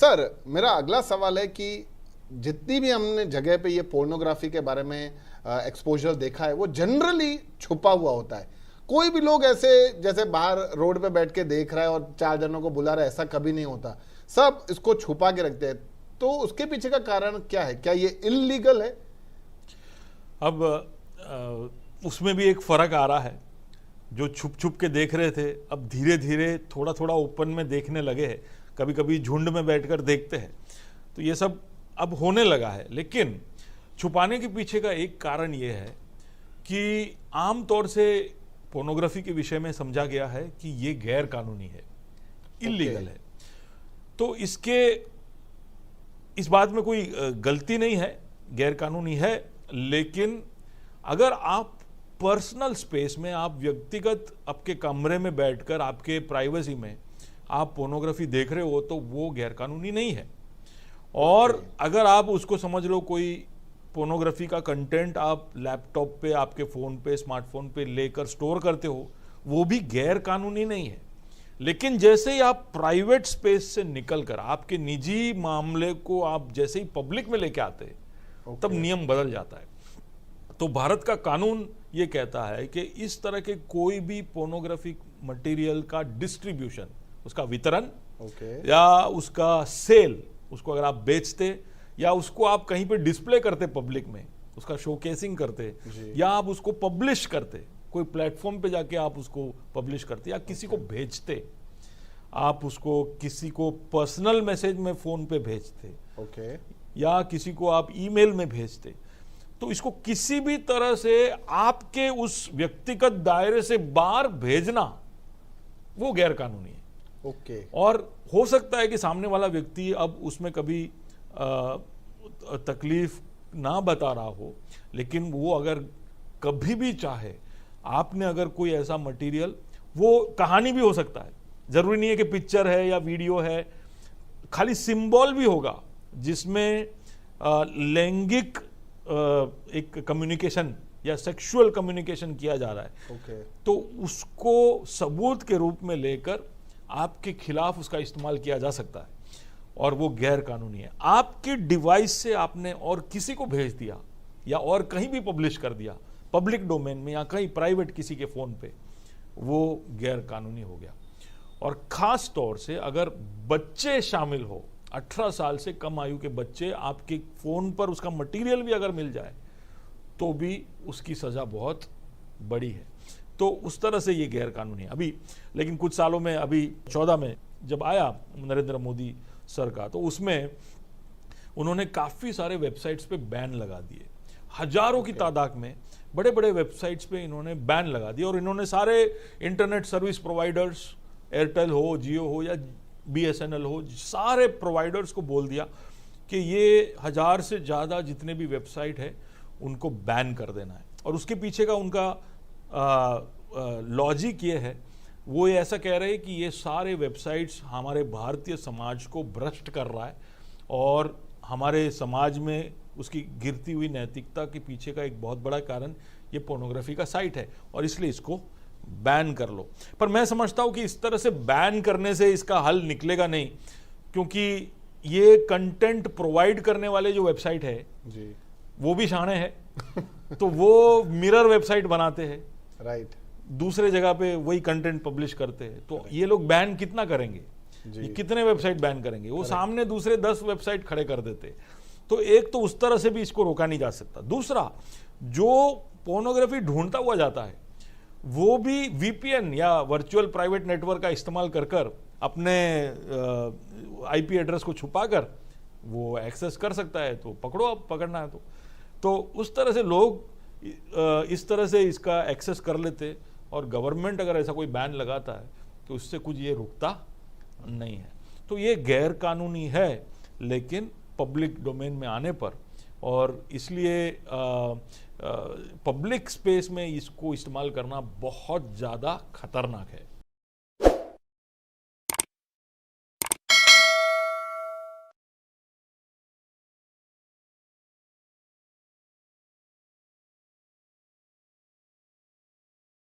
Sir मेरा अगला सवाल है कि जितनी भी हमने जगह पे ये पोर्नोग्राफी के बारे में एक्सपोजर देखा है वो जनरली छुपा हुआ होता है। कोई भी लोग ऐसे जैसे बाहर रोड पे बैठ के देख रहा है और 4 जनों को बुला रहा है, ऐसा कभी नहीं होता। सब इसको छुपा के रखते हैं। तो उसके पीछे का कारण क्या है? क्या ये इल्लीगल है? अब उसमें भी एक फर्क आ रहा है। जो छुप छुप के देख रहे थे अब धीरे धीरे थोड़ा थोड़ा ओपन में देखने लगे हैं, कभी कभी झुंड में बैठकर देखते हैं। तो ये सब अब होने लगा है। लेकिन छुपाने के पीछे का एक कारण ये है कि आमतौर से पोर्नोग्राफी के विषय में समझा गया है कि ये गैर कानूनी है, इल्लीगल है। तो इस बात में कोई गलती नहीं है, गैर कानूनी है। लेकिन अगर आप पर्सनल स्पेस में, आप व्यक्तिगत आपके कमरे में बैठकर आपके प्राइवेसी में आप पोर्नोग्राफी देख रहे हो तो वो गैर कानूनी नहीं है। और अगर आप उसको समझ लो कोई पोर्नोग्राफी का कंटेंट आप लैपटॉप पे, आपके फ़ोन पे, स्मार्टफोन पे लेकर स्टोर करते हो, वो भी गैर कानूनी नहीं है। लेकिन जैसे ही आप प्राइवेट स्पेस से निकलकर आपके निजी मामले को आप जैसे ही पब्लिक में लेके आते हैं तब नियम बदल जाता है। तो भारत का कानून ये कहता है कि इस तरह के कोई भी पोर्नोग्राफिक मटेरियल का डिस्ट्रीब्यूशन, उसका वितरण या उसका सेल, उसको अगर आप बेचते या उसको आप कहीं पे डिस्प्ले करते पब्लिक में, उसका शोकेसिंग करते या आप उसको पब्लिश करते, कोई प्लेटफॉर्म पे जाके आप उसको पब्लिश करते या किसी को भेजते, आप उसको किसी को पर्सनल मैसेज में फोन पे भेजते या किसी को आप ईमेल में भेजते, तो इसको किसी भी तरह से आपके उस व्यक्तिगत दायरे से बाहर भेजना वो गैर कानूनी है। और हो सकता है कि सामने वाला व्यक्ति अब उसमें कभी तकलीफ ना बता रहा हो, लेकिन वो अगर कभी भी चाहे, आपने अगर कोई ऐसा मटेरियल, वो कहानी भी हो सकता है, जरूरी नहीं है कि पिक्चर है या वीडियो है, खाली सिंबल भी होगा जिसमें लैंगिक एक कम्युनिकेशन या सेक्सुअल कम्युनिकेशन किया जा रहा है, तो उसको सबूत के रूप में लेकर आपके खिलाफ उसका इस्तेमाल किया जा सकता है और वो गैर कानूनी है। आपके डिवाइस से आपने और किसी को भेज दिया या और कहीं भी पब्लिश कर दिया पब्लिक डोमेन में या कहीं प्राइवेट किसी के फोन पे, वो गैर कानूनी हो गया। और खास तौर से अगर बच्चे शामिल हो, 18 साल से कम आयु के बच्चे, आपके फोन पर उसका मटेरियल भी अगर मिल जाए तो भी उसकी सजा बहुत बड़ी है। तो उस तरह से ये गैर कानूनी है अभी। लेकिन कुछ सालों में, अभी 14 में जब आया नरेंद्र मोदी सर का, तो उसमें उन्होंने काफी सारे वेबसाइट्स पे बैन लगा दिए। हजारों की तादाद में बड़े बड़े वेबसाइट्स पे इन्होंने बैन लगा दिया और इन्होंने सारे इंटरनेट सर्विस प्रोवाइडर्स, एयरटेल हो, जियो हो या BSNL हो, सारे प्रोवाइडर्स को बोल दिया कि ये 1000 से ज़्यादा जितने भी वेबसाइट है उनको बैन कर देना है। और उसके पीछे का उनका लॉजिक ये है, वो ये ऐसा कह रहे हैं कि ये सारे वेबसाइट्स हमारे भारतीय समाज को भ्रष्ट कर रहा है और हमारे समाज में उसकी गिरती हुई नैतिकता के पीछे का एक बहुत बड़ा कारण ये पोर्नोग्राफी का साइट है और इसलिए इसको बैन कर लो। पर मैं समझता हूं कि इस तरह से बैन करने से इसका हल निकलेगा नहीं, क्योंकि ये कंटेंट प्रोवाइड करने वाले जो वेबसाइट है जी, वो भी शाणे है तो वो मिरर वेबसाइट बनाते हैं, राइट, दूसरे जगह पे वही कंटेंट पब्लिश करते हैं। तो ये लोग बैन कितना करेंगे, ये कितने वेबसाइट बैन करेंगे, वो सामने दूसरे 10 वेबसाइट खड़े कर देते। तो एक तो उस तरह से भी इसको रोका नहीं जा सकता। दूसरा, जो पोर्नोग्राफी ढूंढता हुआ जाता है वो भी VPN या वर्चुअल प्राइवेट नेटवर्क का इस्तेमाल कर अपने IP एड्रेस को छुपाकर वो एक्सेस कर सकता है। तो पकड़ो, अब पकड़ना है तो उस तरह से लोग इस तरह से इसका एक्सेस कर लेते और गवर्नमेंट अगर ऐसा कोई बैन लगाता है तो उससे कुछ ये रुकता नहीं है। तो ये गैर कानूनी है लेकिन पब्लिक डोमेन में आने पर, और इसलिए पब्लिक स्पेस में इसको इस्तेमाल करना बहुत ज़्यादा खतरनाक है।